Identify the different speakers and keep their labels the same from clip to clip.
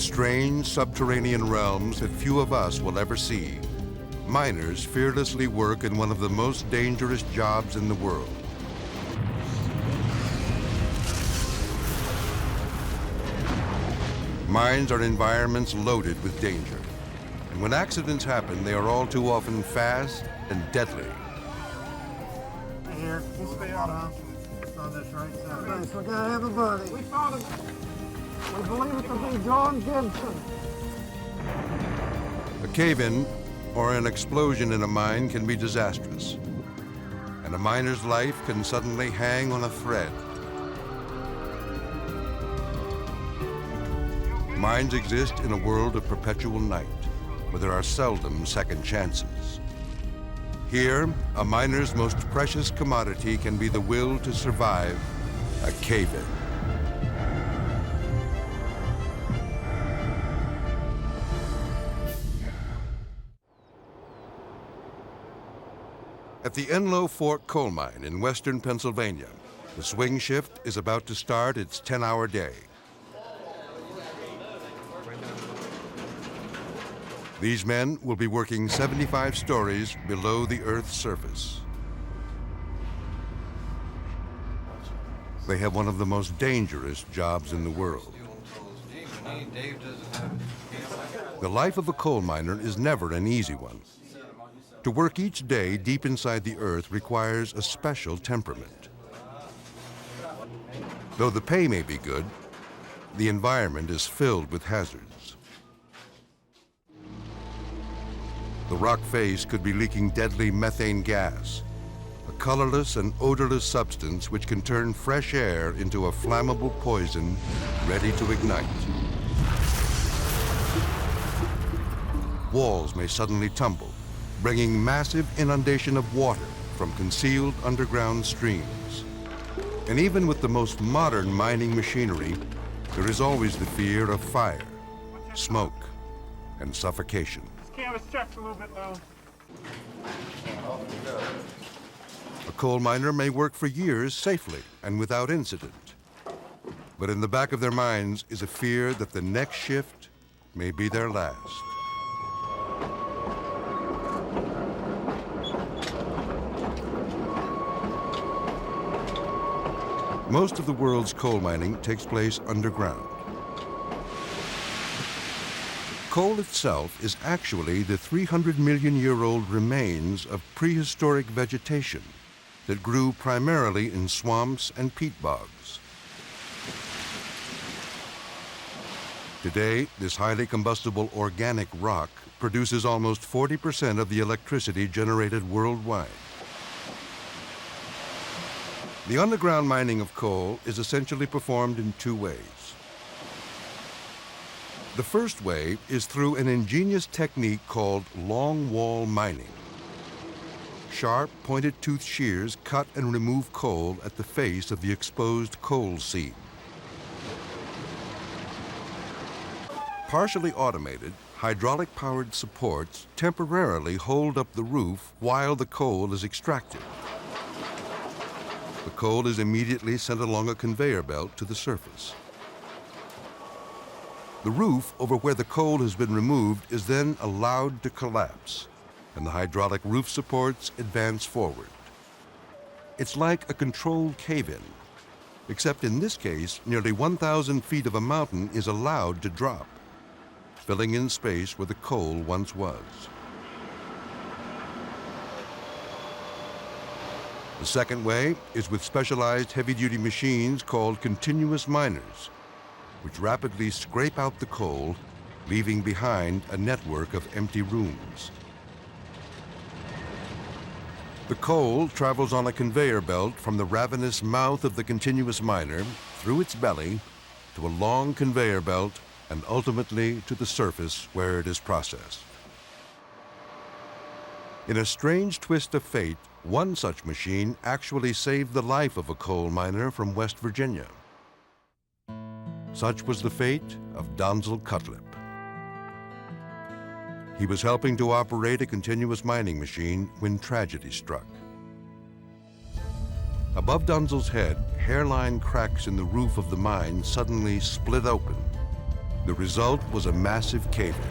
Speaker 1: strange subterranean realms that few of us will ever see, miners fearlessly work in one of the most dangerous jobs in the world. Mines are environments loaded with danger, and when accidents happen, they are all too often fast and deadly.
Speaker 2: Here, we'll stay on this right side. Nice, we got everybody. We found him. We believe it to be John Gibson.
Speaker 1: A cave-in or an explosion in a mine can be disastrous, and a miner's life can suddenly hang on a thread. Mines exist in a world of perpetual night, where there are seldom second chances. Here, a miner's most precious commodity can be the will to survive a cave-in. At the Enlow Fork coal mine in western Pennsylvania, the swing shift is about to start its 10-hour day. These men will be working 75 stories below the Earth's surface. They have one of the most dangerous jobs in the world. The life of a coal miner is never an easy one. To work each day deep inside the earth requires a special temperament. Though the pay may be good, the environment is filled with hazards. The rock face could be leaking deadly methane gas, a colorless and odorless substance which can turn fresh air into a flammable poison ready to ignite. Walls may suddenly tumble, bringing massive inundation of water from concealed underground streams. And even with the most modern mining machinery, there is always the fear of fire, smoke, and suffocation.
Speaker 2: Canvas check's a little bit low.
Speaker 1: A coal miner may work for years safely and without incident. But in the back of their minds is a fear that the next shift may be their last. Most of the world's coal mining takes place underground. Coal itself is actually the 300-million-year-old remains of prehistoric vegetation that grew primarily in swamps and peat bogs. Today, this highly combustible organic rock produces almost 40% of the electricity generated worldwide. The underground mining of coal is essentially performed in two ways. The first way is through an ingenious technique called long wall mining. Sharp, pointed-tooth shears cut and remove coal at the face of the exposed coal seam. Partially automated, hydraulic-powered supports temporarily hold up the roof while the coal is extracted. The coal is immediately sent along a conveyor belt to the surface. The roof over where the coal has been removed is then allowed to collapse, and the hydraulic roof supports advance forward. It's like a controlled cave-in, except in this case, nearly 1,000 feet of a mountain is allowed to drop, filling in space where the coal once was. The second way is with specialized heavy-duty machines called continuous miners, which rapidly scrape out the coal, leaving behind a network of empty rooms. The coal travels on a conveyor belt from the ravenous mouth of the continuous miner through its belly to a long conveyor belt and ultimately to the surface where it is processed. In a strange twist of fate, one such machine actually saved the life of a coal miner from West Virginia. Such was the fate of Donzel Cutlip. He was helping to operate a continuous mining machine when tragedy struck. Above Donzel's head, hairline cracks in the roof of the mine suddenly split open, The result was a massive cave-in.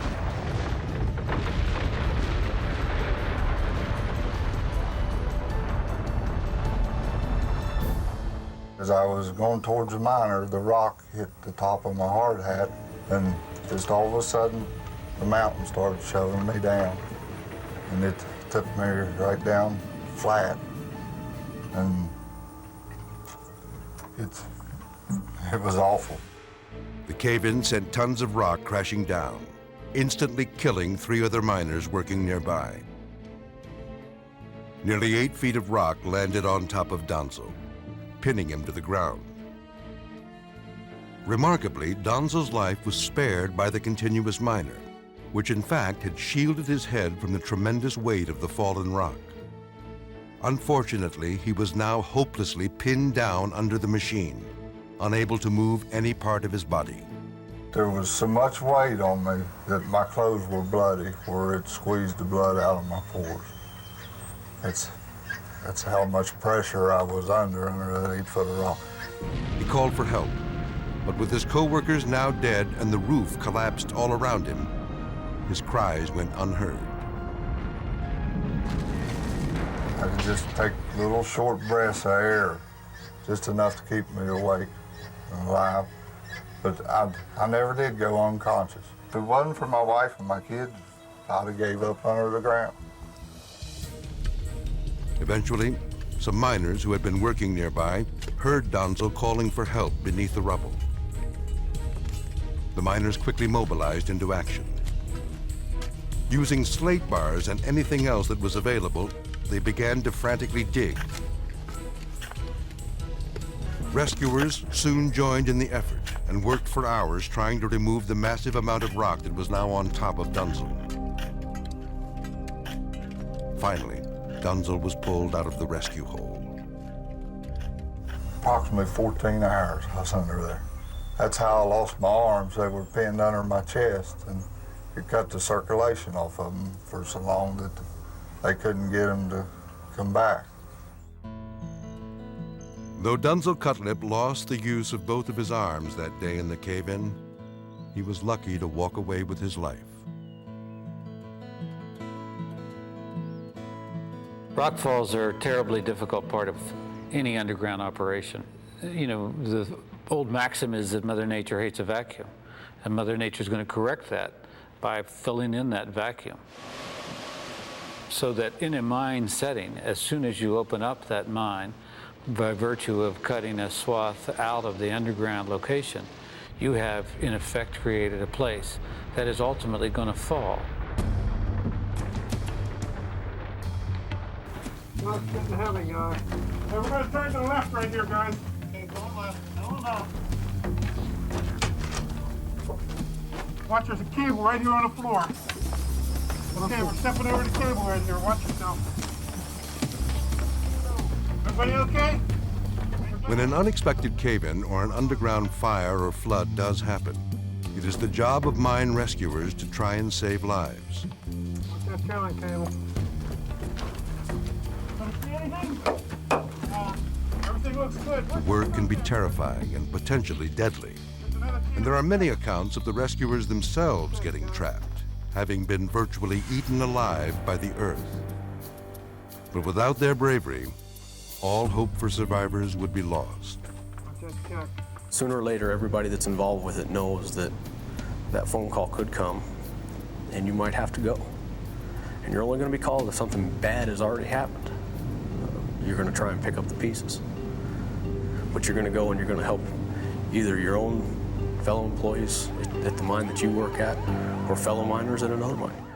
Speaker 2: As I was going towards the miner, the rock hit the top of my hard hat, and just all of a sudden, the mountain started shoving me down. And it took me right down flat, and it was awful.
Speaker 1: The cave-in sent tons of rock crashing down, instantly killing 3 other miners working nearby. Nearly 8 feet of rock landed on top of Donzel, pinning him to the ground. Remarkably, Donzel's life was spared by the continuous miner, which in fact had shielded his head from the tremendous weight of the fallen rock. Unfortunately, he was now hopelessly pinned down under the machine, unable to move any part of his body.
Speaker 2: There was so much weight on me that my clothes were bloody, where it squeezed the blood out of my pores. That's how much pressure I was under that 8 foot of rock.
Speaker 1: He called for help, but with his co-workers now dead and the roof collapsed all around him, his cries went unheard.
Speaker 2: I could just take little short breaths of air, just enough to keep me awake and alive. But I never did go unconscious. If it wasn't for my wife and my kids, I'd have gave up under the ground.
Speaker 1: Eventually, some miners who had been working nearby heard Donzel calling for help beneath the rubble. The miners quickly mobilized into action. Using slate bars and anything else that was available, they began to frantically dig. Rescuers soon joined in the effort and worked for hours trying to remove the massive amount of rock that was now on top of Donzel. Finally, Donzel was pulled out of the rescue hole.
Speaker 2: Approximately 14 hours I was under there. That's how I lost my arms. They were pinned under my chest, and it cut the circulation off of them for so long that they couldn't get them to come back.
Speaker 1: Though Donzel Cutlip lost the use of both of his arms that day in the cave-in, he was lucky to walk away with his life.
Speaker 3: Rockfalls are a terribly difficult part of any underground operation. You know, the old maxim is that Mother Nature hates a vacuum, and Mother Nature is going to correct that by filling in that vacuum. So that in a mine setting, as soon as you open up that mine, by virtue of cutting a swath out of the underground location, you have in effect created a place that is ultimately going to fall.
Speaker 2: Well, it's getting heavy, guys. Hey, we're gonna turn to the left right here, guys. Okay, go left. No, no. Watch, there's a cable right here on the floor. Okay, we're stepping over the cable right here. Watch yourself. Everybody okay?
Speaker 1: When an unexpected cave-in or an underground fire or flood does happen, it is the job of mine rescuers to try and save lives.
Speaker 2: Watch that trailing cable. See anything? Everything looks good.
Speaker 1: The work can be terrifying and potentially deadly. And there are many accounts of the rescuers themselves getting trapped, having been virtually eaten alive by the earth. But without their bravery, all hope for survivors would be lost.
Speaker 4: Sooner or later, everybody that's involved with it knows that that phone call could come and you might have to go. And you're only going to be called if something bad has already happened. You're going to try and pick up the pieces. But you're going to go and you're going to help either your own fellow employees at the mine that you work at or fellow miners at another mine.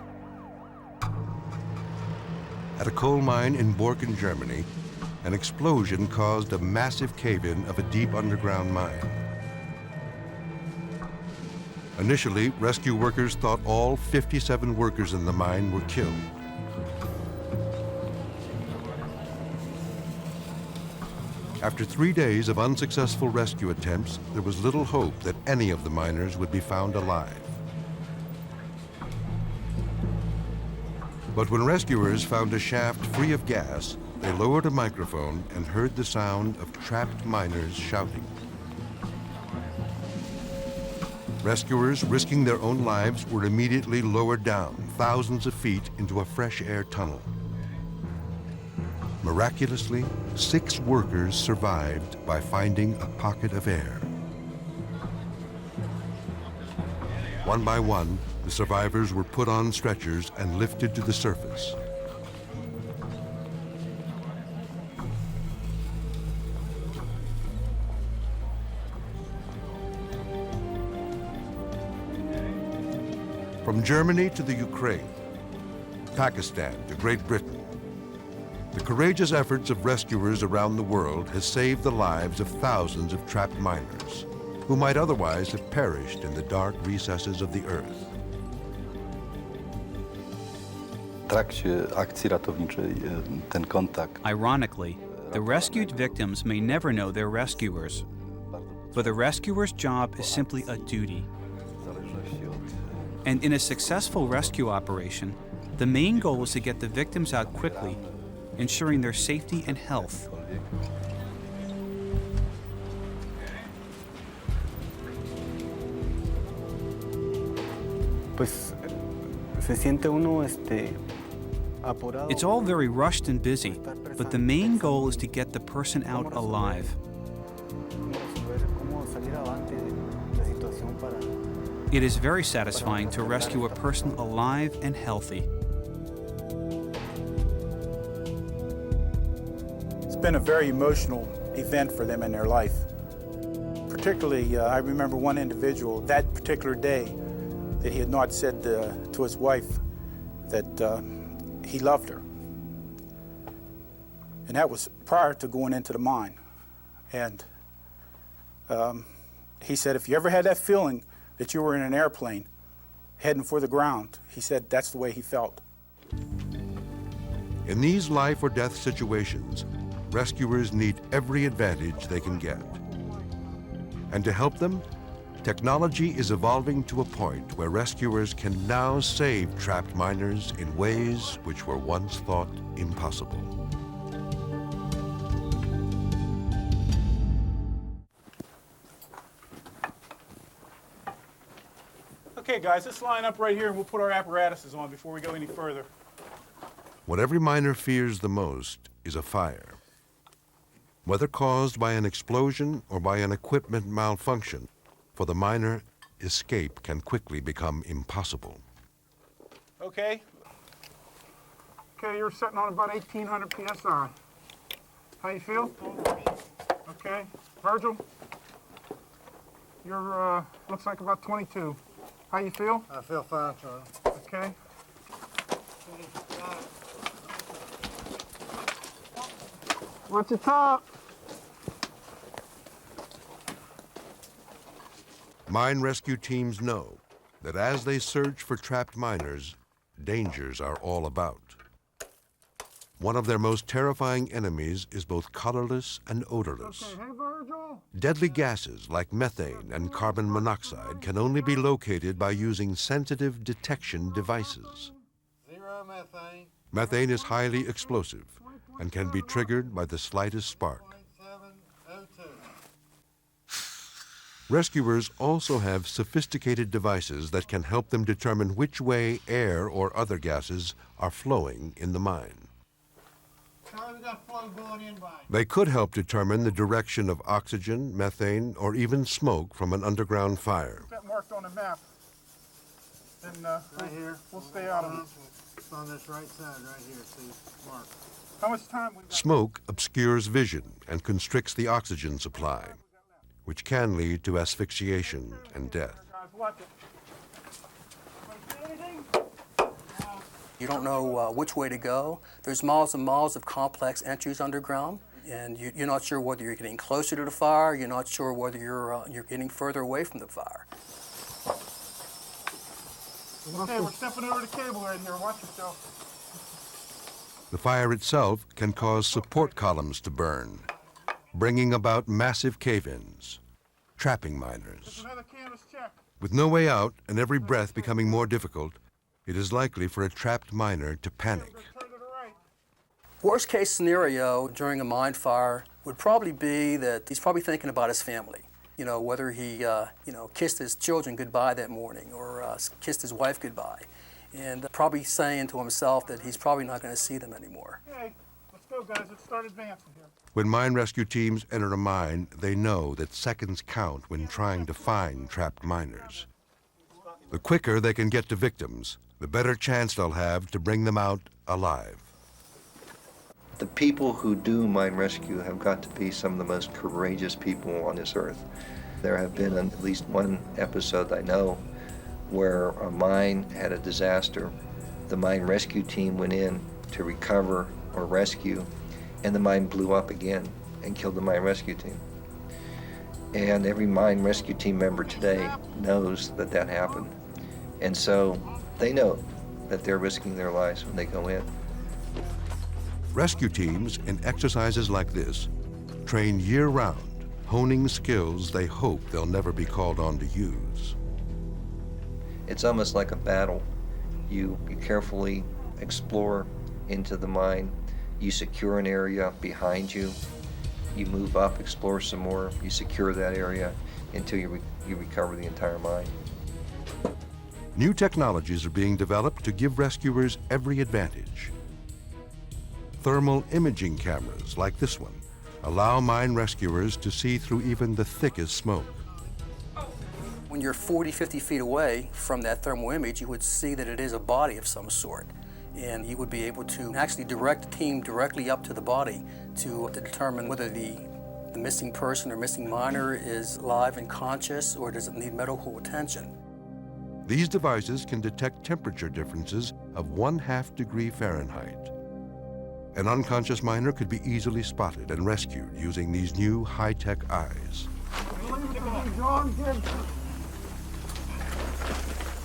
Speaker 1: At a coal mine in Borken, Germany, an explosion caused a massive cave-in of a deep underground mine. Initially, rescue workers thought all 57 workers in the mine were killed. After 3 days of unsuccessful rescue attempts, there was little hope that any of the miners would be found alive. But when rescuers found a shaft free of gas, they lowered a microphone and heard the sound of trapped miners shouting. Rescuers, risking their own lives, were immediately lowered down thousands of feet into a fresh air tunnel. Miraculously, 6 workers survived by finding a pocket of air. One by one, the survivors were put on stretchers and lifted to the surface. From Germany to the Ukraine, Pakistan to Great Britain, the courageous efforts of rescuers around the world has saved the lives of thousands of trapped miners who might otherwise have perished in the dark recesses of the earth.
Speaker 5: W trakcie akcji ratowniczej ten kontakt.
Speaker 6: Ironically, the rescued victims may never know their rescuers. For the rescuer's job is simply a duty. And in a successful rescue operation, the main goal is to get the victims out quickly, ensuring their safety and health.
Speaker 7: Pues se siente uno apurado.
Speaker 6: It's all very rushed and busy, but the main goal is to get the person out alive. It is very satisfying to rescue a person alive and healthy.
Speaker 8: It's been a very emotional event for them in their life. Particularly, I remember one individual that particular day that he had not said to his wife that he loved her. And that was prior to going into the mine. And he said, if you ever had that feeling that you were in an airplane heading for the ground, he said that's the way he felt.
Speaker 1: In these life or death situations, rescuers need every advantage they can get. And to help them, technology is evolving to a point where rescuers can now save trapped miners in ways which were once thought impossible.
Speaker 8: Okay, guys, let's line up right here and we'll put our apparatuses on before we go any further.
Speaker 1: What every miner fears the most is a fire. Whether caused by an explosion or by an equipment malfunction, for the miner, escape can quickly become impossible.
Speaker 8: Okay. Okay, you're sitting on about 1,800 PSI. How you feel? Okay. Virgil? You're, looks like about 22. How you feel?
Speaker 2: I feel fine, Charlie.
Speaker 8: Okay. Watch your top.
Speaker 1: Mine rescue teams know that as they search for trapped miners, dangers are all about. One of their most terrifying enemies is both colorless and odorless.
Speaker 8: Okay, hey, Virgil.
Speaker 1: Deadly gases like methane and carbon monoxide can only be located by using sensitive detection devices.
Speaker 2: Zero methane.
Speaker 1: Methane is highly explosive and can be triggered by the slightest spark.
Speaker 2: 0.702.
Speaker 1: Rescuers also have sophisticated devices that can help them determine which way air or other gases are flowing in the mine.
Speaker 2: Charlie, we got flow going in by.
Speaker 1: They could help determine the direction of oxygen, methane, or even smoke from an underground fire.
Speaker 8: That marked on the map. And
Speaker 2: Right here.
Speaker 8: we'll stay out of it.
Speaker 2: It's on this right side right here, see, mark.
Speaker 8: How much time we got?
Speaker 1: Smoke obscures vision and constricts the oxygen supply, which can lead to asphyxiation and death.
Speaker 8: Guys, watch it. See anything?
Speaker 9: You don't know which way to go. There's miles and miles of complex entries underground, and you're not sure whether you're getting closer to the fire. You're not sure whether you're getting further away from the fire.
Speaker 8: Okay, we're stepping over the cable right here. Watch yourself.
Speaker 1: The fire itself can cause support columns to burn, bringing about massive cave-ins, trapping miners.
Speaker 8: Another canvas check.
Speaker 1: With no way out and every breath becoming more difficult, it is likely for a trapped miner to panic.
Speaker 8: Turn to the right.
Speaker 9: Worst case scenario during a mine fire would probably be that he's probably thinking about his family. whether he, kissed his children goodbye that morning or kissed his wife goodbye, and probably saying to himself that he's probably not going to see them anymore.
Speaker 10: Okay, let's go, guys. Let's start advancing here.
Speaker 1: When mine rescue teams enter a mine, they know that seconds count when trying to find trapped miners. The quicker they can get to victims, the better chance they'll have to bring them out alive.
Speaker 11: The people who do mine rescue have got to be some of the most courageous people on this earth. There have been at least one episode I know where a mine had a disaster. The mine rescue team went in to recover or rescue, and the mine blew up again and killed the mine rescue team. And every mine rescue team member today knows that that happened. And so they know that they're risking their lives when they go in.
Speaker 1: Rescue teams in exercises like this train year-round, honing skills they hope they'll never be called on to use.
Speaker 11: It's almost like a battle. You carefully explore into the mine, you secure an area behind you, you move up, explore some more, you secure that area until you recover the entire mine.
Speaker 1: New technologies are being developed to give rescuers every advantage. Thermal imaging cameras like this one allow mine rescuers to see through even the thickest smoke.
Speaker 9: When you're 40, 50 feet away from that thermal image, you would see that it is a body of some sort. And you would be able to actually direct the team directly up to the body to determine whether the missing person or missing miner is alive and conscious, or does it need medical attention.
Speaker 1: These devices can detect temperature differences of 1/2 degree Fahrenheit. An unconscious miner could be easily spotted and rescued using these new high-tech eyes.
Speaker 10: John, good.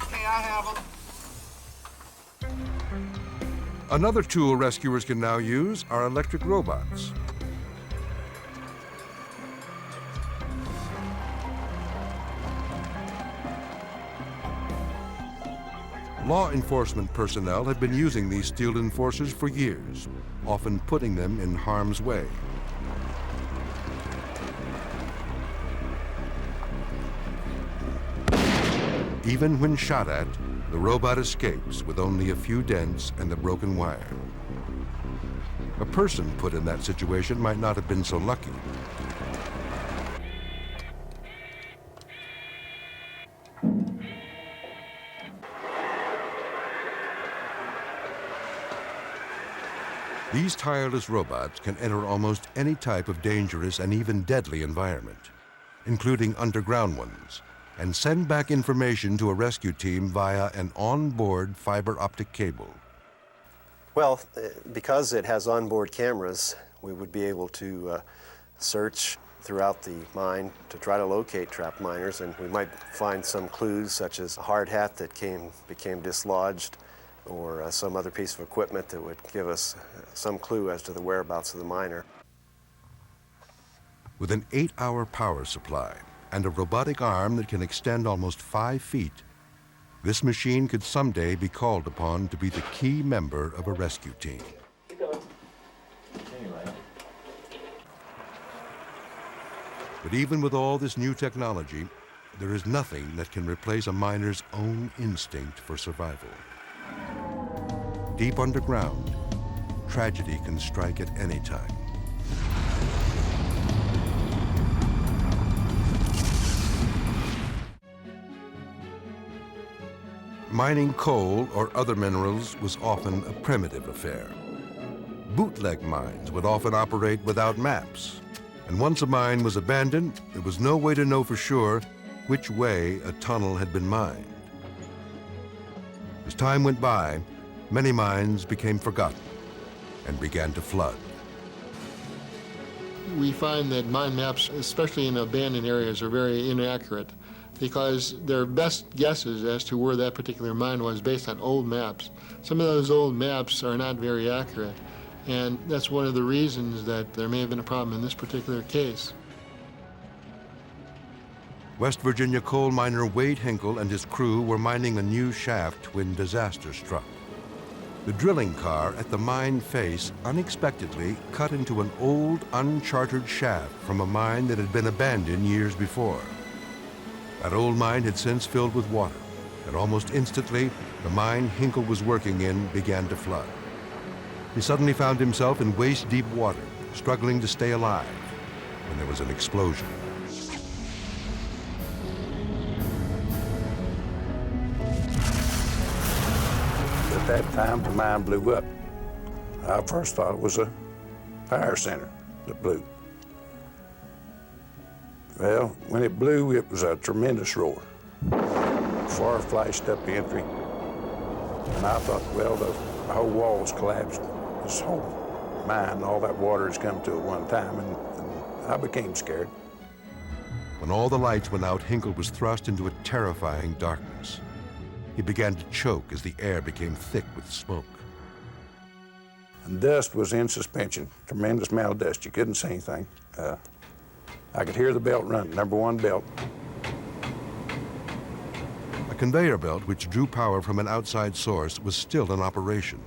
Speaker 10: Okay, I have them.
Speaker 1: Another tool rescuers can now use are electric robots. Law enforcement personnel have been using these steel enforcers for years, often putting them in harm's way. Even when shot at, the robot escapes with only a few dents and a broken wire. A person put in that situation might not have been so lucky. These tireless robots can enter almost any type of dangerous and even deadly environment, including underground ones, and send back information to a rescue team via an onboard fiber optic cable.
Speaker 12: Well, because it has onboard cameras, we would be able to search throughout the mine to try to locate trapped miners, and we might find some clues such as a hard hat that became dislodged, or some other piece of equipment that would give us some clue as to the whereabouts of the miner.
Speaker 1: With an 8-hour power supply and a robotic arm that can extend almost 5 feet, this machine could someday be called upon to be the key member of a rescue team. But even with all this new technology, there is nothing that can replace a miner's own instinct for survival. Deep underground, tragedy can strike at any time. Mining coal or other minerals was often a primitive affair. Bootleg mines would often operate without maps, and once a mine was abandoned, there was no way to know for sure which way a tunnel had been mined. As time went by, many mines became forgotten and began to flood.
Speaker 13: We find that mine maps, especially in abandoned areas, are very inaccurate because they're best guesses as to where that particular mine was based on old maps. Some of those old maps are not very accurate, and that's one of the reasons that there may have been a problem in this particular case.
Speaker 1: West Virginia coal miner Wade Hinkle and his crew were mining a new shaft when disaster struck. The drilling car at the mine face unexpectedly cut into an old, unchartered shaft from a mine that had been abandoned years before. That old mine had since filled with water, and almost instantly, the mine Hinkle was working in began to flood. He suddenly found himself in waist-deep water, struggling to stay alive, when there was an explosion.
Speaker 14: At that time, the mine blew up. I first thought it was a fire center that blew. Well, when it blew, it was a tremendous roar. Fire flashed up the entry, and I thought, well, the whole wall's collapsed. This whole mine, all that water has come to at one time, and I became scared.
Speaker 1: When all the lights went out, Hinkle was thrust into a terrifying darkness. He began to choke as the air became thick with smoke.
Speaker 14: And dust was in suspension, tremendous amount of dust. You couldn't see anything. I could hear the belt run, number one belt.
Speaker 1: A conveyor belt which drew power from an outside source was still in operation.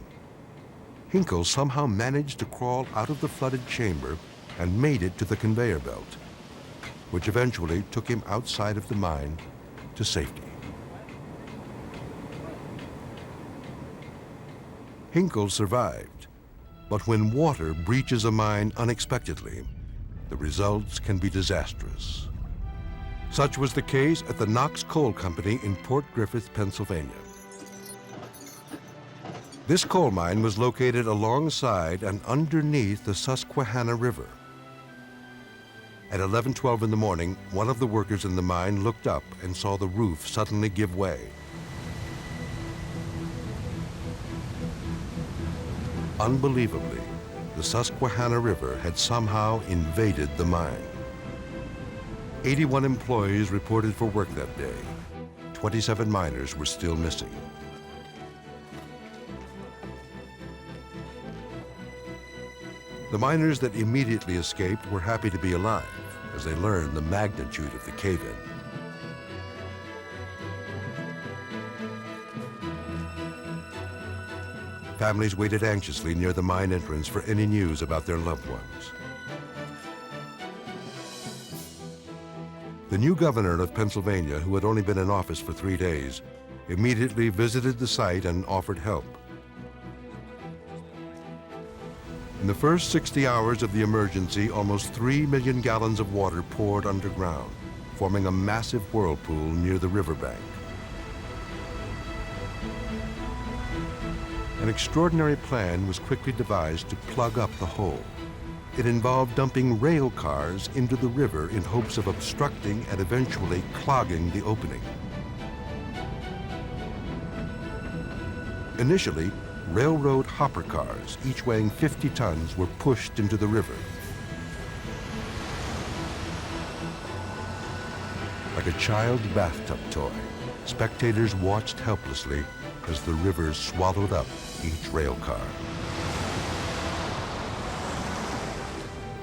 Speaker 1: Hinkle somehow managed to crawl out of the flooded chamber and made it to the conveyor belt, which eventually took him outside of the mine to safety. Hinkle survived, but when water breaches a mine unexpectedly, the results can be disastrous. Such was the case at the Knox Coal Company in Port Griffith, Pennsylvania. This coal mine was located alongside and underneath the Susquehanna River. At 11:12 in the morning, one of the workers in the mine looked up and saw the roof suddenly give way. Unbelievably, the Susquehanna River had somehow invaded the mine. 81 employees reported for work that day. 27 miners were still missing. The miners that immediately escaped were happy to be alive as they learned the magnitude of the cave-in. Families waited anxiously near the mine entrance for any news about their loved ones. The new governor of Pennsylvania, who had only been in office for 3 days, immediately visited the site and offered help. In the first 60 hours of the emergency, almost 3 million gallons of water poured underground, forming a massive whirlpool near the riverbank. An extraordinary plan was quickly devised to plug up the hole. It involved dumping rail cars into the river in hopes of obstructing and eventually clogging the opening. Initially, railroad hopper cars, each weighing 50 tons, were pushed into the river. Like a child's bathtub toy, spectators watched helplessly as the river swallowed up each rail car.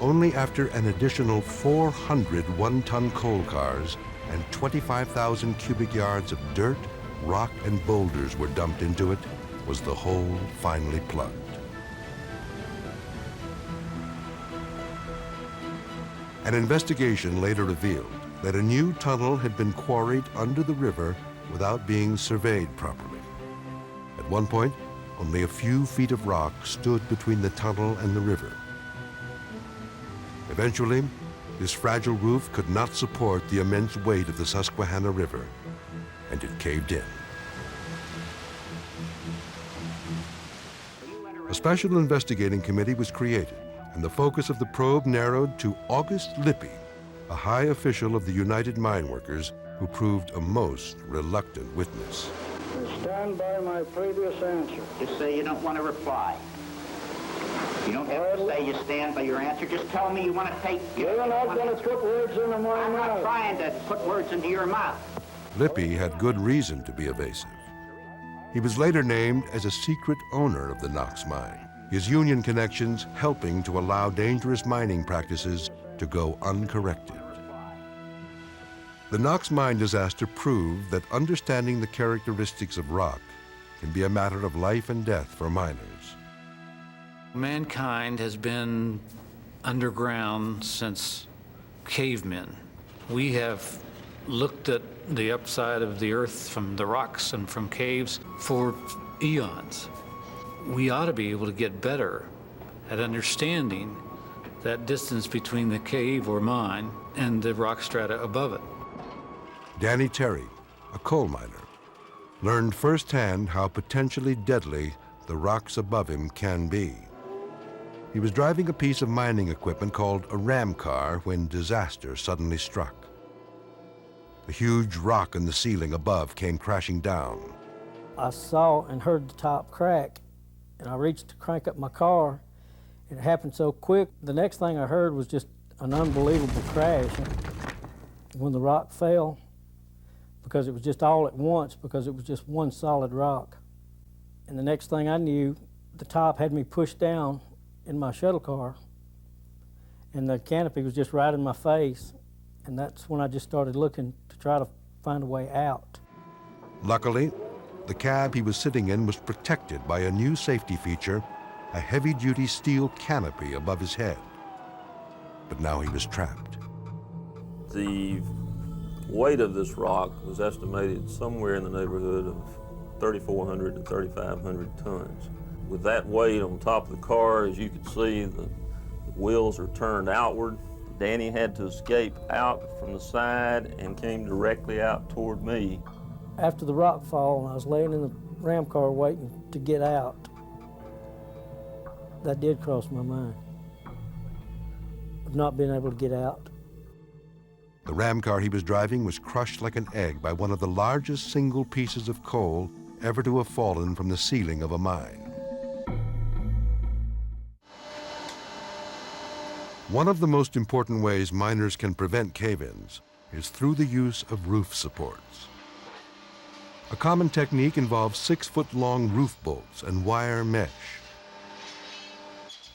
Speaker 1: Only after an additional 400 one-ton coal cars and 25,000 cubic yards of dirt, rock, and boulders were dumped into it was the hole finally plugged. An investigation later revealed that a new tunnel had been quarried under the river without being surveyed properly. At one point, only a few feet of rock stood between the tunnel and the river. Eventually, this fragile roof could not support the immense weight of the Susquehanna River, and it caved in. A special investigating committee was created, and the focus of the probe narrowed to August Lippy, a high official of the United Mine Workers who proved a most reluctant witness.
Speaker 15: Stand by my previous answer.
Speaker 16: Just say you don't want to reply. You don't have to say you stand by your answer. Just tell me you want to take...
Speaker 15: You're not going to put words into my mouth.
Speaker 16: I'm not trying to put words into your mouth.
Speaker 1: Lippy had good reason to be evasive. He was later named as a secret owner of the Knox mine, his union connections helping to allow dangerous mining practices to go uncorrected. The Knox mine disaster proved that understanding the characteristics of rock can be a matter of life and death for miners.
Speaker 3: Mankind has been underground since cavemen. We have looked at the upside of the earth from the rocks and from caves for eons. We ought to be able to get better at understanding that distance between the cave or mine and the rock strata above it.
Speaker 1: Danny Terry, a coal miner, learned firsthand how potentially deadly the rocks above him can be. He was driving a piece of mining equipment called a ram car when disaster suddenly struck. The huge rock in the ceiling above came crashing down.
Speaker 17: I saw and heard the top crack, and I reached to crank up my car. It happened so quick. The next thing I heard was just an unbelievable crash. When the rock fell, because it was just all at once, because it was just one solid rock. And the next thing I knew, the top had me pushed down in my shuttle car, and the canopy was just right in my face. And that's when I just started looking to try to find a way out.
Speaker 1: Luckily, the cab he was sitting in was protected by a new safety feature, a heavy-duty steel canopy above his head. But now he was trapped.
Speaker 18: The weight of this rock was estimated somewhere in the neighborhood of 3,400 to 3,500 tons. With that weight on top of the car, as you can see, the wheels are turned outward. Danny had to escape out from the side and came directly out toward me.
Speaker 17: After the rock fall, and I was laying in the ram car waiting to get out, that did cross my mind, of not being able to get out.
Speaker 1: The ram car he was driving was crushed like an egg by one of the largest single pieces of coal ever to have fallen from the ceiling of a mine. One of the most important ways miners can prevent cave-ins is through the use of roof supports. A common technique involves 6-foot-long roof bolts and wire mesh.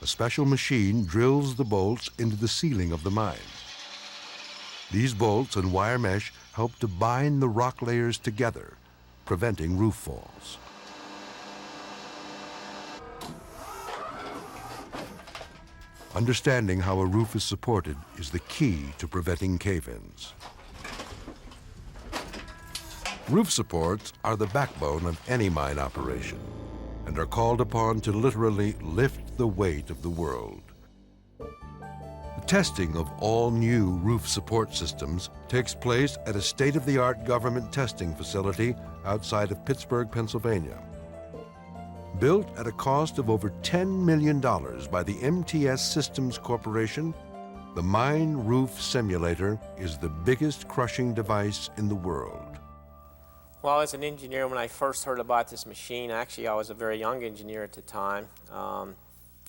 Speaker 1: A special machine drills the bolts into the ceiling of the mine. These bolts and wire mesh help to bind the rock layers together, preventing roof falls. Understanding how a roof is supported is the key to preventing cave-ins. Roof supports are the backbone of any mine operation and are called upon to literally lift the weight of the world. The testing of all new roof support systems takes place at a state-of-the-art government testing facility outside of Pittsburgh, Pennsylvania. Built at a cost of over $10 million by the MTS Systems Corporation, the Mine Roof Simulator is the biggest crushing device in the world.
Speaker 19: Well, as an engineer, when I first heard about this machine, actually I was a very young engineer at the time,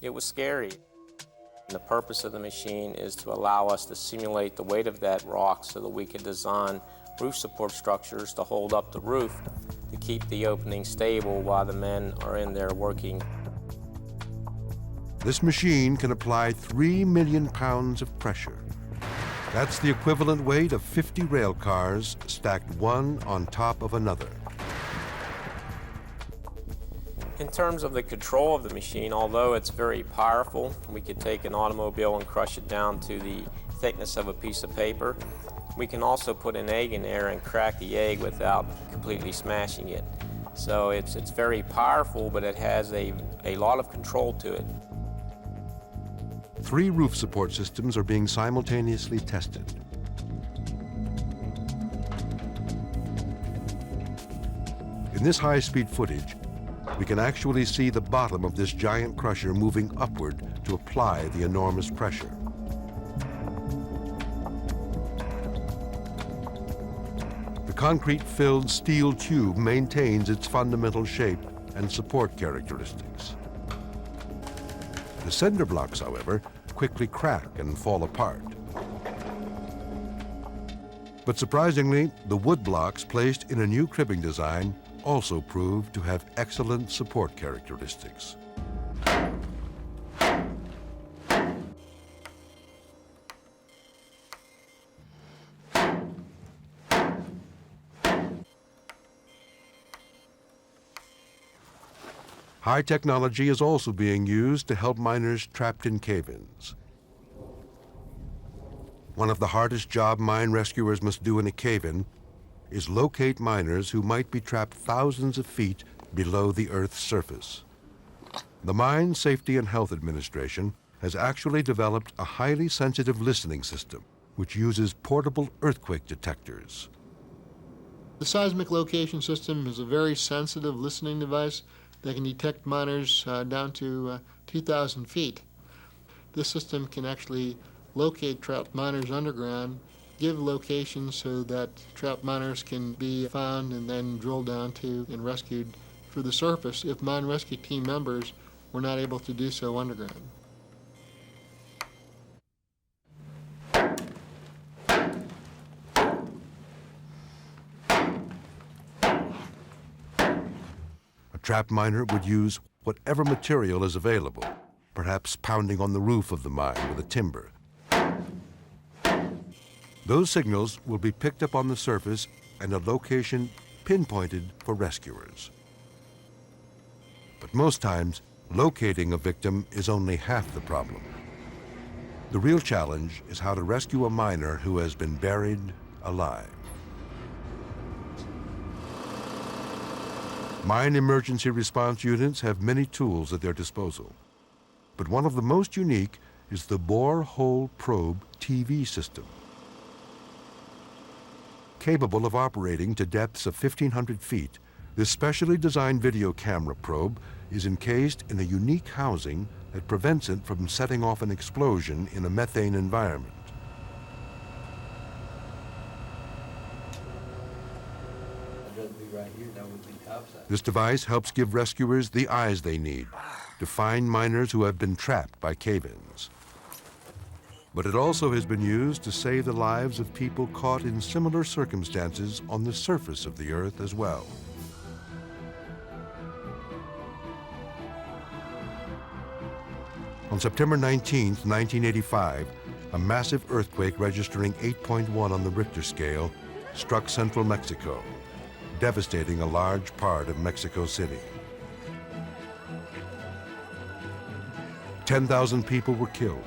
Speaker 19: it was scary. The purpose of the machine is to allow us to simulate the weight of that rock so that we can design roof support structures to hold up the roof to keep the opening stable while the men are in there working.
Speaker 1: This machine can apply 3 million pounds of pressure. That's the equivalent weight of 50 rail cars stacked one on top of another.
Speaker 19: In terms of the control of the machine, although it's very powerful, we could take an automobile and crush it down to the thickness of a piece of paper. We can also put an egg in there and crack the egg without completely smashing it. So it's very powerful, but it has a lot of control to it.
Speaker 1: 3 roof support systems are being simultaneously tested. In this high-speed footage, we can actually see the bottom of this giant crusher moving upward to apply the enormous pressure. The concrete-filled steel tube maintains its fundamental shape and support characteristics. The cinder blocks, however, quickly crack and fall apart. But surprisingly, the wood blocks placed in a new cribbing design also proved to have excellent support characteristics. High technology is also being used to help miners trapped in cave-ins. One of the hardest job mine rescuers must do in a cave-in is locate miners who might be trapped thousands of feet below the Earth's surface. The Mine Safety and Health Administration has actually developed a highly sensitive listening system which uses portable earthquake detectors.
Speaker 13: The seismic location system is a very sensitive listening device that can detect miners down to 2,000 feet. This system can actually locate trapped miners underground, give locations so that trapped miners can be found and then drilled down to and rescued through the surface if mine rescue team members were not able to do so underground.
Speaker 1: A trapped miner would use whatever material is available, perhaps pounding on the roof of the mine with a timber. Those signals will be picked up on the surface and a location pinpointed for rescuers. But most times, locating a victim is only half the problem. The real challenge is how to rescue a miner who has been buried alive. Mine emergency response units have many tools at their disposal, but one of the most unique is the borehole probe TV system. Capable of operating to depths of 1,500 feet, this specially designed video camera probe is encased in a unique housing that prevents it from setting off an explosion in a methane environment. This device helps give rescuers the eyes they need to find miners who have been trapped by cave-ins. But it also has been used to save the lives of people caught in similar circumstances on the surface of the Earth as well. On September 19, 1985, a massive earthquake registering 8.1 on the Richter scale struck central Mexico, devastating a large part of Mexico City. 10,000 people were killed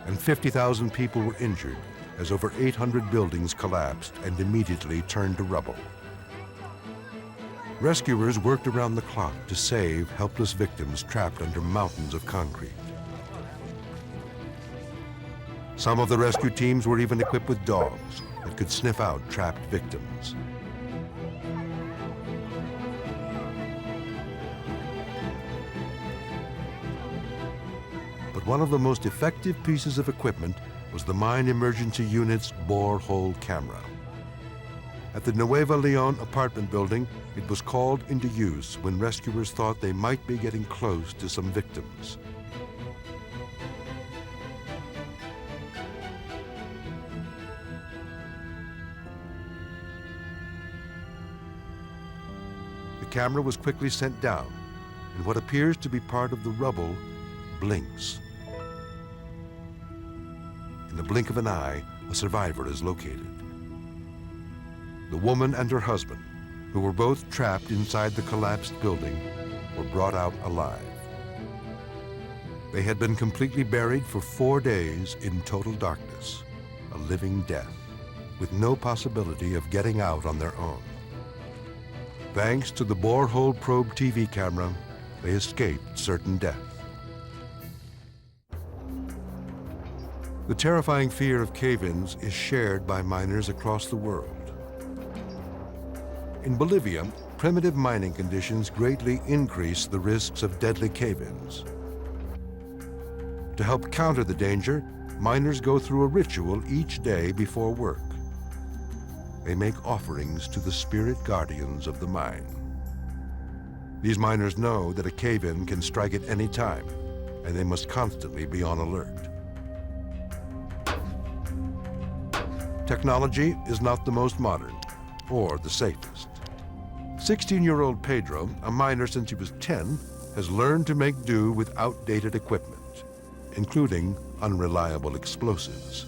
Speaker 1: and 50,000 people were injured as over 800 buildings collapsed and immediately turned to rubble. Rescuers worked around the clock to save helpless victims trapped under mountains of concrete. Some of the rescue teams were even equipped with dogs that could sniff out trapped victims. But one of the most effective pieces of equipment was the Mine Emergency Unit's borehole camera. At the Nueva Leon apartment building, it was called into use when rescuers thought they might be getting close to some victims. The camera was quickly sent down, and what appears to be part of the rubble blinks. In the blink of an eye, a survivor is located. The woman and her husband, who were both trapped inside the collapsed building, were brought out alive. They had been completely buried for 4 days in total darkness, a living death, with no possibility of getting out on their own. Thanks to the borehole probe TV camera, they escaped certain death. The terrifying fear of cave-ins is shared by miners across the world. In Bolivia, primitive mining conditions greatly increase the risks of deadly cave-ins. To help counter the danger, miners go through a ritual each day before work. They make offerings to the spirit guardians of the mine. These miners know that a cave-in can strike at any time, and they must constantly be on alert. Technology is not the most modern or the safest. 16-year-old Pedro, a miner since he was 10, has learned to make do with outdated equipment, including unreliable explosives.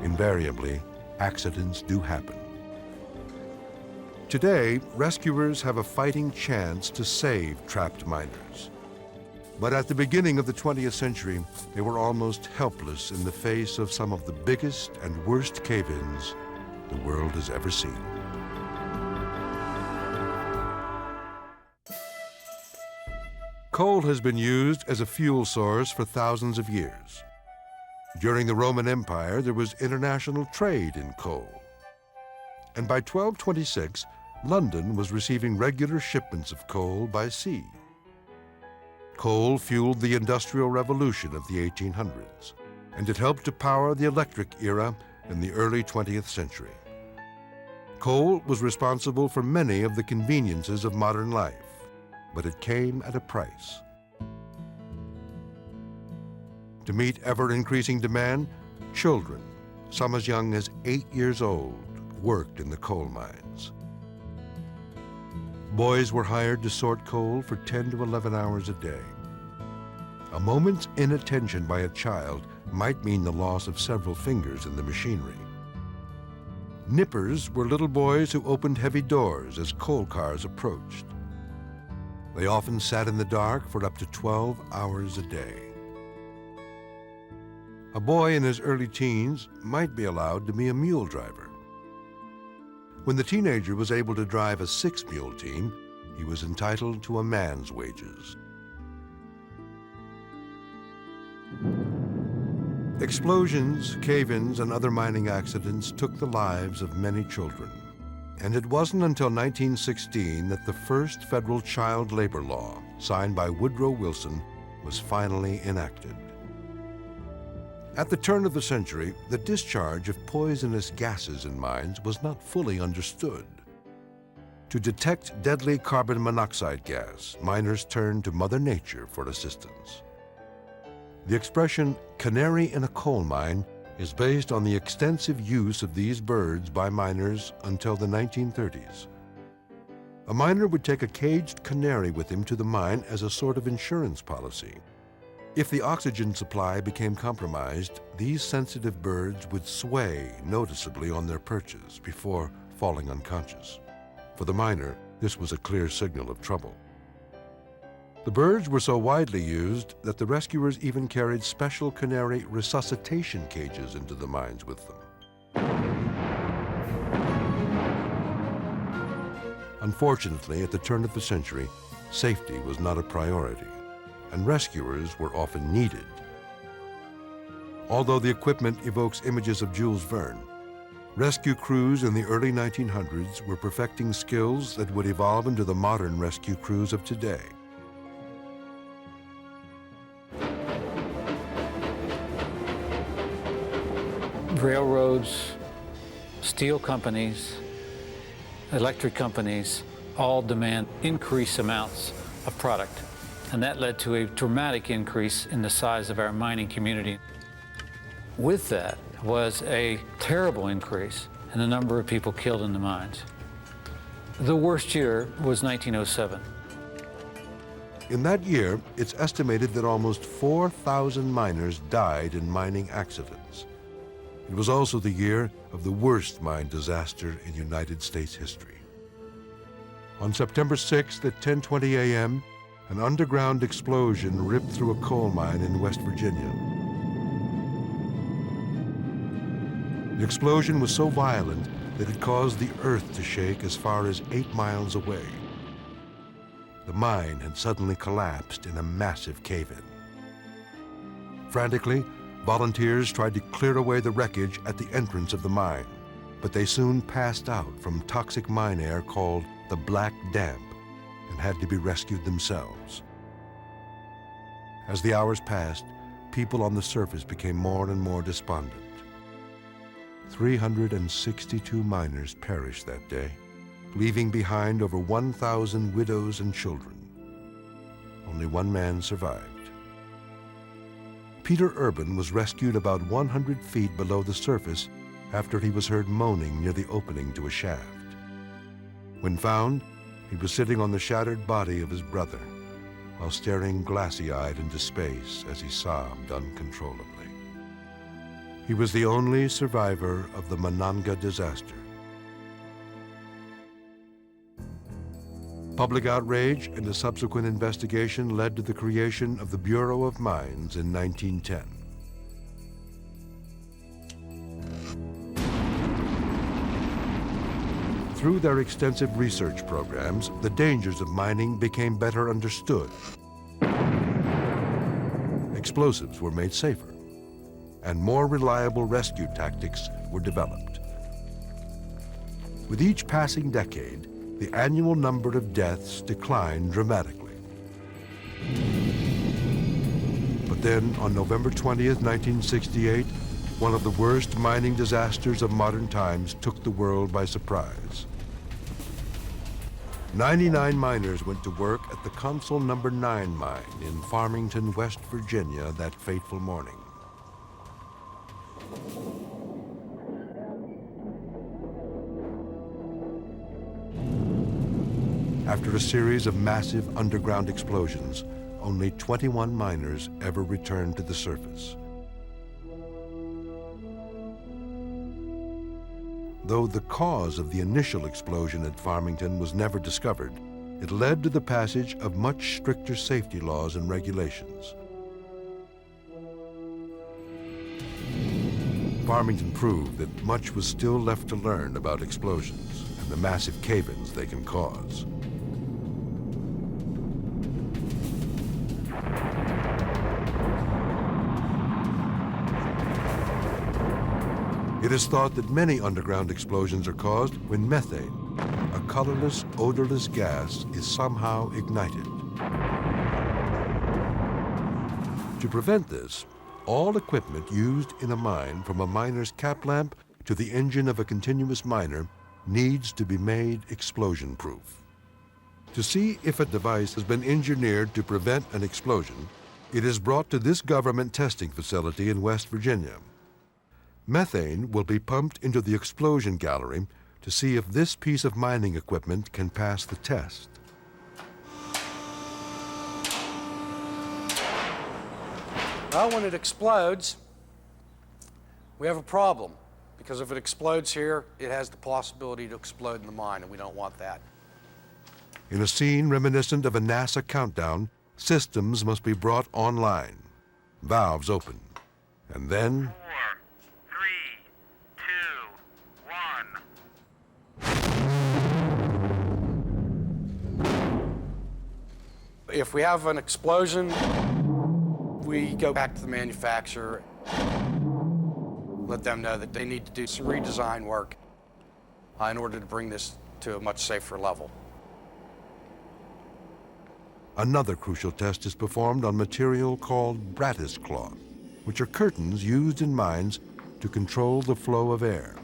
Speaker 1: Invariably, accidents do happen. Today, rescuers have a fighting chance to save trapped miners. But at the beginning of the 20th century, they were almost helpless in the face of some of the biggest and worst cave-ins the world has ever seen. Coal has been used as a fuel source for thousands of years. During the Roman Empire, there was international trade in coal. And by 1226, London was receiving regular shipments of coal by sea. Coal fueled the Industrial Revolution of the 1800s, and it helped to power the electric era in the early 20th century. Coal was responsible for many of the conveniences of modern life, but it came at a price. To meet ever-increasing demand, children, some as young as 8 years old, worked in the coal mines. Boys were hired to sort coal for 10 to 11 hours a day. A moment's inattention by a child might mean the loss of several fingers in the machinery. Nippers were little boys who opened heavy doors as coal cars approached. They often sat in the dark for up to 12 hours a day. A boy in his early teens might be allowed to be a mule driver. When the teenager was able to drive a 6-mule team, he was entitled to a man's wages. Explosions, cave-ins, and other mining accidents took the lives of many children. And it wasn't until 1916 that the first federal child labor law, signed by Woodrow Wilson, was finally enacted. At the turn of the century, the discharge of poisonous gases in mines was not fully understood. To detect deadly carbon monoxide gas, miners turned to Mother Nature for assistance. The expression "canary in a coal mine" is based on the extensive use of these birds by miners until the 1930s. A miner would take a caged canary with him to the mine as a sort of insurance policy. If the oxygen supply became compromised, these sensitive birds would sway noticeably on their perches before falling unconscious. For the miner, this was a clear signal of trouble. The birds were so widely used that the rescuers even carried special canary resuscitation cages into the mines with them. Unfortunately, at the turn of the century, safety was not a priority, and rescuers were often needed. Although the equipment evokes images of Jules Verne, rescue crews in the early 1900s were perfecting skills that would evolve into the modern rescue crews of today.
Speaker 3: Railroads, steel companies, electric companies all demand increased amounts of product. And that led to a dramatic increase in the size of our mining community. With that was a terrible increase in the number of people killed in the mines. The worst year was 1907.
Speaker 1: In that year, it's estimated that almost 4,000 miners died in mining accidents. It was also the year of the worst mine disaster in United States history. On September 6th at 10:20 a.m., an underground explosion ripped through a coal mine in West Virginia. The explosion was so violent that it caused the earth to shake as far as 8 miles away. The mine had suddenly collapsed in a massive cave-in. Frantically, volunteers tried to clear away the wreckage at the entrance of the mine, but they soon passed out from toxic mine air called the black damp and had to be rescued themselves. As the hours passed, people on the surface became more and more despondent. 362 miners perished that day, leaving behind over 1,000 widows and children. Only one man survived. Peter Urban was rescued about 100 feet below the surface after he was heard moaning near the opening to a shaft. When found, he was sitting on the shattered body of his brother while staring glassy-eyed into space as he sobbed uncontrollably. He was the only survivor of the Monongah disaster. Public outrage and a subsequent investigation led to the creation of the Bureau of Mines in 1910. Through their extensive research programs, the dangers of mining became better understood. Explosives were made safer, and more reliable rescue tactics were developed. With each passing decade, the annual number of deaths declined dramatically. But then, on November 20th, 1968, one of the worst mining disasters of modern times took the world by surprise. 99 miners went to work at the Consul No. 9 mine in Farmington, West Virginia that fateful morning. After a series of massive underground explosions, only 21 miners ever returned to the surface. Though the cause of the initial explosion at Farmington was never discovered, it led to the passage of much stricter safety laws and regulations. Farmington proved that much was still left to learn about explosions and the massive cave-ins they can cause. It is thought that many underground explosions are caused when methane, a colorless, odorless gas, is somehow ignited. To prevent this, all equipment used in a mine, from a miner's cap lamp to the engine of a continuous miner, needs to be made explosion-proof. To see if a device has been engineered to prevent an explosion, it is brought to this government testing facility in West Virginia. Methane will be pumped into the explosion gallery to see if this piece of mining equipment can pass the test.
Speaker 20: Well, when it explodes, we have a problem, because if it explodes here, it has the possibility to explode in the mine, and we don't want that.
Speaker 1: In a scene reminiscent of a NASA countdown, systems must be brought online. Valves open, and then
Speaker 20: if we have an explosion, we go back to the manufacturer, let them know that they need to do some redesign work in order to bring this to a much safer level.
Speaker 1: Another crucial test is performed on material called brattice cloth, which are curtains used in mines to control the flow of air.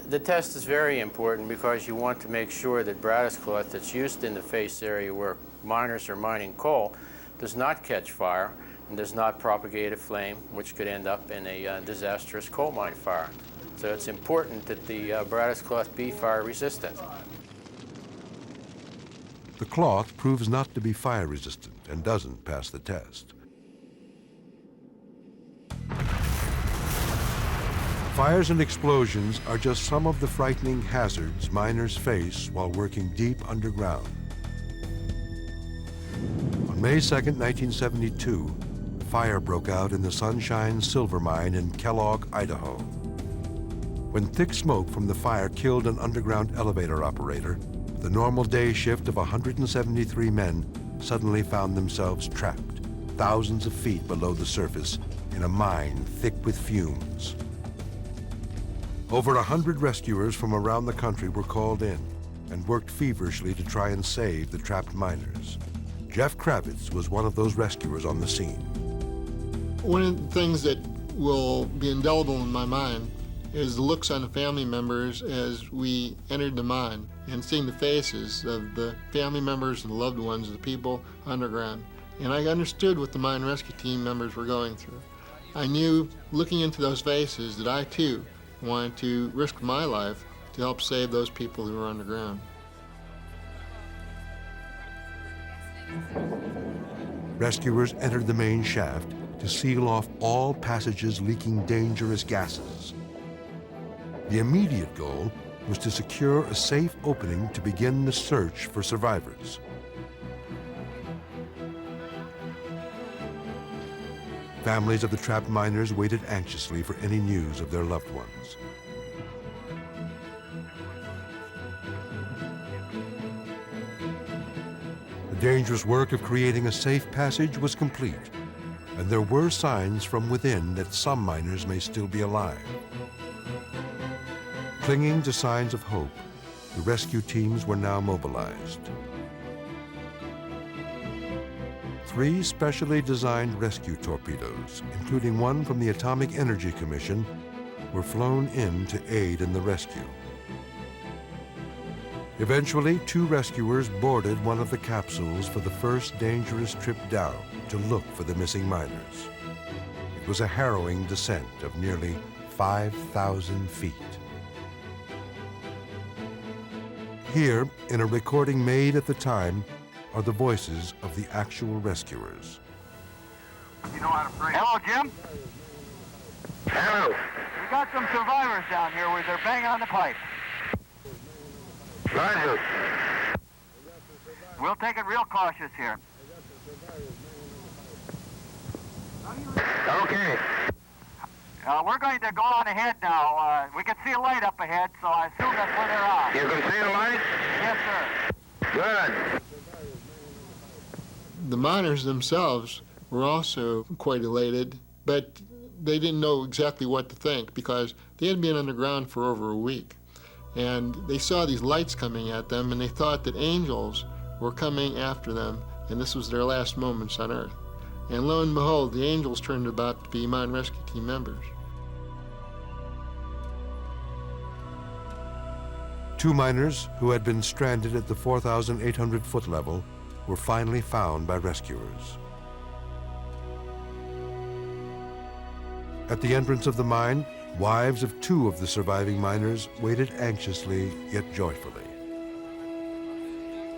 Speaker 21: The test is very important because you want to make sure that brattice cloth that's used in the face area where miners are mining coal does not catch fire and does not propagate a flame, which could end up in a disastrous coal mine fire. So it's important that the brattice cloth be fire resistant.
Speaker 1: The cloth proves not to be fire resistant and doesn't pass the test. Fires and explosions are just some of the frightening hazards miners face while working deep underground. On May 2nd, 1972, a fire broke out in the Sunshine Silver Mine in Kellogg, Idaho. When thick smoke from the fire killed an underground elevator operator, the normal day shift of 173 men suddenly found themselves trapped, thousands of feet below the surface, in a mine thick with fumes. Over 100 rescuers from around the country were called in and worked feverishly to try and save the trapped miners. Jeff Kravitz was one of those rescuers on the scene.
Speaker 13: One of the things that will be indelible in my mind is the looks on the family members as we entered the mine and seeing the faces of the family members and loved ones of the people underground. And I understood what the mine rescue team members were going through. I knew, looking into those faces, that I too wanted to risk my life to help save those people who were underground.
Speaker 1: Rescuers entered the main shaft to seal off all passages leaking dangerous gases. The immediate goal was to secure a safe opening to begin the search for survivors. Families of the trapped miners waited anxiously for any news of their loved ones. The dangerous work of creating a safe passage was complete, and there were signs from within that some miners may still be alive. Clinging to signs of hope, the rescue teams were now mobilized. 3 specially designed rescue torpedoes, including one from the Atomic Energy Commission, were flown in to aid in the rescue. Eventually, 2 rescuers boarded one of the capsules for the first dangerous trip down to look for the missing miners. It was a harrowing descent of nearly 5,000 feet. Here, in a recording made at the time, are the voices of the actual rescuers.
Speaker 10: You know how to pray. Hello, Jim. Hello. We got some survivors down here where they're banging on the pipe. Roger. We'll take it real cautious here. Okay. We're going to go on ahead now. We can see a light up ahead, so I assume that's where they're at. You can see the light? Yes, sir. Good.
Speaker 13: The miners themselves were also quite elated, but they didn't know exactly what to think because they had been underground for over a week. And they saw these lights coming at them, and they thought that angels were coming after them, and this was their last moments on Earth. And lo and behold, the angels turned out to be mine rescue team members.
Speaker 1: 2 miners who had been stranded at the 4,800-foot level were finally found by rescuers. At the entrance of the mine, wives of 2 of the surviving miners waited anxiously yet joyfully.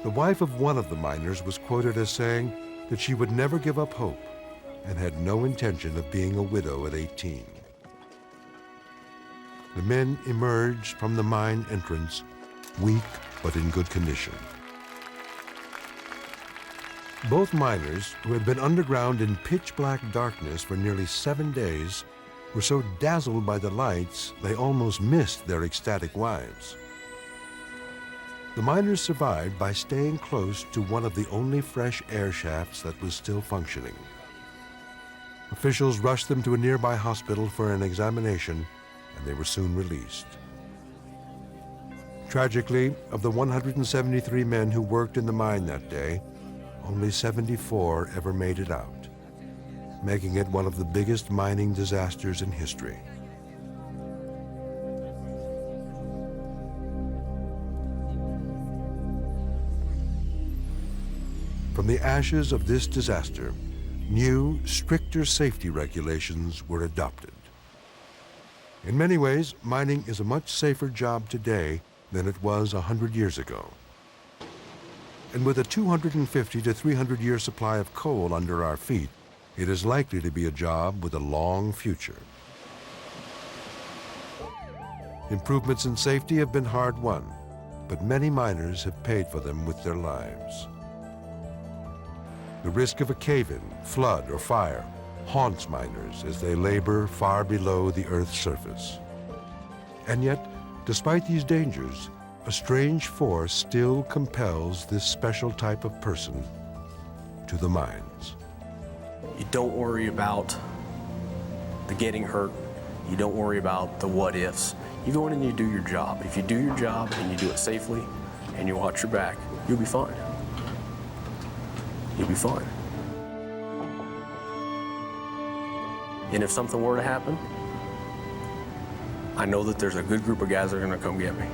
Speaker 1: The wife of one of the miners was quoted as saying that she would never give up hope and had no intention of being a widow at 18. The men emerged from the mine entrance, weak but in good condition. Both miners, who had been underground in pitch-black darkness for nearly 7 days, were so dazzled by the lights they almost missed their ecstatic wives. The miners survived by staying close to one of the only fresh air shafts that was still functioning. Officials rushed them to a nearby hospital for an examination, and they were soon released. Tragically, of the 173 men who worked in the mine that day, only 74 ever made it out, making it one of the biggest mining disasters in history. From the ashes of this disaster, new, stricter safety regulations were adopted. In many ways, mining is a much safer job today than it was 100 years ago. And with a 250 to 300 year supply of coal under our feet, it is likely to be a job with a long future. Improvements in safety have been hard won, but many miners have paid for them with their lives. The risk of a cave-in, flood, or fire haunts miners as they labor far below the Earth's surface. And yet, despite these dangers, a strange force still compels this special type of person to the mines.
Speaker 4: You don't worry about the getting hurt. You don't worry about the what ifs. You go in and you do your job. If you do your job and you do it safely and you watch your back, you'll be fine. You'll be fine. And if something were to happen, I know that there's a good group of guys that are going to come get me.